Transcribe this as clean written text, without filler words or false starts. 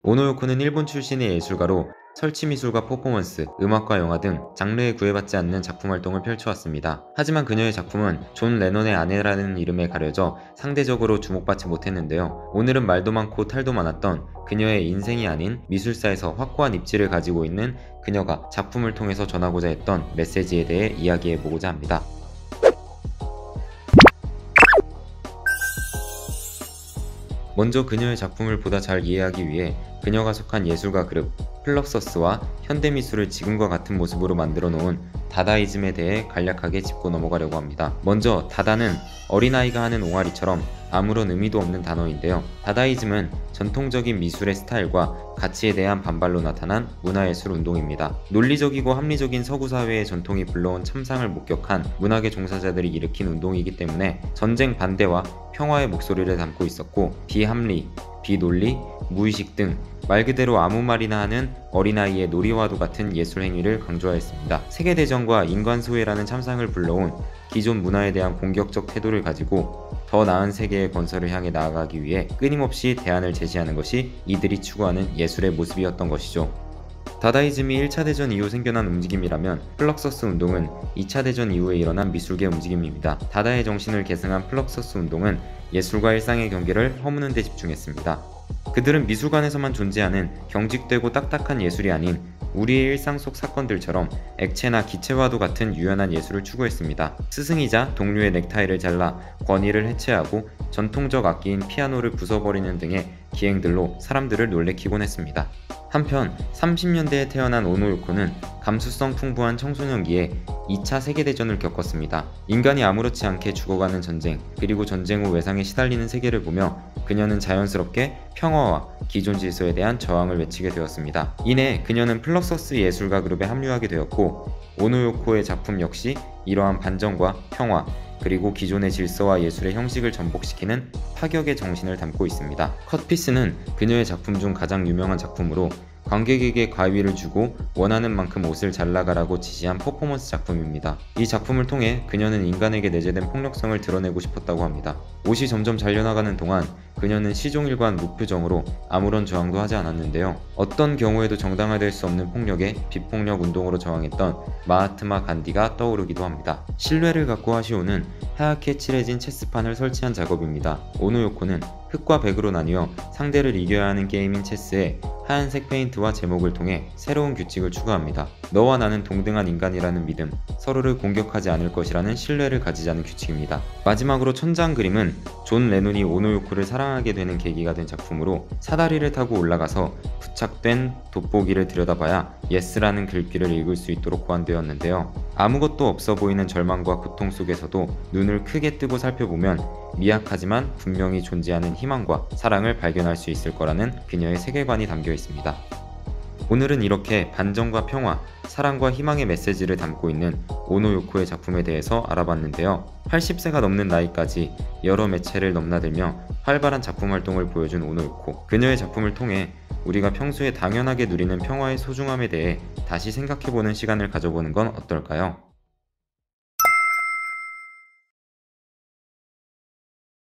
오노요코는 일본 출신의 예술가로 설치미술과 퍼포먼스, 음악과 영화 등 장르에 구애받지 않는 작품 활동을 펼쳐왔습니다. 하지만 그녀의 작품은 존 레논의 아내라는 이름에 가려져 상대적으로 주목받지 못했는데요. 오늘은 말도 많고 탈도 많았던 그녀의 인생이 아닌 미술사에서 확고한 입지를 가지고 있는 그녀가 작품을 통해서 전하고자 했던 메시지에 대해 이야기해보고자 합니다. 먼저 그녀의 작품을 보다 잘 이해하기 위해 그녀가 속한 예술가 그룹 플럭서스와 현대미술을 지금과 같은 모습으로 만들어 놓은 다다이즘에 대해 간략하게 짚고 넘어가려고 합니다. 먼저 다다는 어린아이가 하는 옹알이처럼 아무런 의미도 없는 단어인데요. 다다이즘은 전통적인 미술의 스타일과 가치에 대한 반발로 나타난 문화예술 운동입니다. 논리적이고 합리적인 서구 사회의 전통이 불러온 참상을 목격한 문학의 종사자들이 일으킨 운동이기 때문에 전쟁 반대와 평화의 목소리를 담고 있었고, 비합리, 비논리, 무의식 등 말 그대로 아무 말이나 하는 어린아이의 놀이와도 같은 예술 행위를 강조하였습니다. 세계대전과 인간소외라는 참상을 불러온 기존 문화에 대한 공격적 태도를 가지고 더 나은 세계의 건설을 향해 나아가기 위해 끊임없이 대안을 제시하는 것이 이들이 추구하는 예술의 모습이었던 것이죠. 다다이즘이 1차 대전 이후 생겨난 움직임이라면 플럭서스 운동은 2차 대전 이후에 일어난 미술계 움직임입니다. 다다의 정신을 계승한 플럭서스 운동은 예술과 일상의 경계를 허무는 데 집중했습니다. 그들은 미술관에서만 존재하는 경직되고 딱딱한 예술이 아닌 우리의 일상 속 사건들처럼 액체나 기체와도 같은 유연한 예술을 추구했습니다. 스승이자 동료의 넥타이를 잘라 권위를 해체하고 전통적 악기인 피아노를 부숴버리는 등의 기행들로 사람들을 놀래키곤 했습니다. 한편 30년대에 태어난 오노요코는 감수성 풍부한 청소년기에 2차 세계대전을 겪었습니다. 인간이 아무렇지 않게 죽어가는 전쟁, 그리고 전쟁 후 외상에 시달리는 세계를 보며 그녀는 자연스럽게 평화와 기존 질서에 대한 저항을 외치게 되었습니다. 이내 그녀는 플럭서스 예술가 그룹에 합류하게 되었고, 오노요코의 작품 역시 이러한 반전과 평화, 그리고 기존의 질서와 예술의 형식을 전복시키는 파격의 정신을 담고 있습니다. 컷피스는 그녀의 작품 중 가장 유명한 작품으로 관객에게 가위를 주고 원하는 만큼 옷을 잘라가라고 지시한 퍼포먼스 작품입니다. 이 작품을 통해 그녀는 인간에게 내재된 폭력성을 드러내고 싶었다고 합니다. 옷이 점점 잘려나가는 동안 그녀는 시종일관 무표정으로 아무런 저항도 하지 않았는데요. 어떤 경우에도 정당화될 수 없는 폭력에 비폭력 운동으로 저항했던 마하트마 간디가 떠오르기도 합니다. 실뢰를 갖고 하시오는 하얗게 칠해진 체스판을 설치한 작업입니다. 오노요코는 흑과 백으로 나뉘어 상대를 이겨야 하는 게임인 체스에 하얀색 페인트와 제목을 통해 새로운 규칙을 추가합니다. 너와 나는 동등한 인간이라는 믿음, 서로를 공격하지 않을 것이라는 신뢰를 가지자는 규칙입니다. 마지막으로 천장 그림은 존 레논이 오노요코를 사랑하게 되는 계기가 된 작품으로 사다리를 타고 올라가서 부착된 돋보기를 들여다봐야 예스라는 글귀를 읽을 수 있도록 호환되었는데요. 아무것도 없어 보이는 절망과 고통 속에서도 눈을 크게 뜨고 살펴보면 미약하지만 분명히 존재하는 희망과 사랑을 발견할 수 있을 거라는 그녀의 세계관이 담겨 있습니다. 오늘은 이렇게 반전과 평화, 사랑과 희망의 메시지를 담고 있는 오노요코의 작품에 대해서 알아봤는데요. 80세가 넘는 나이까지 여러 매체를 넘나들며 활발한 작품 활동을 보여준 오노요코. 그녀의 작품을 통해 우리가 평소에 당연하게 누리는 평화의 소중함에 대해 다시 생각해보는 시간을 가져보는 건 어떨까요?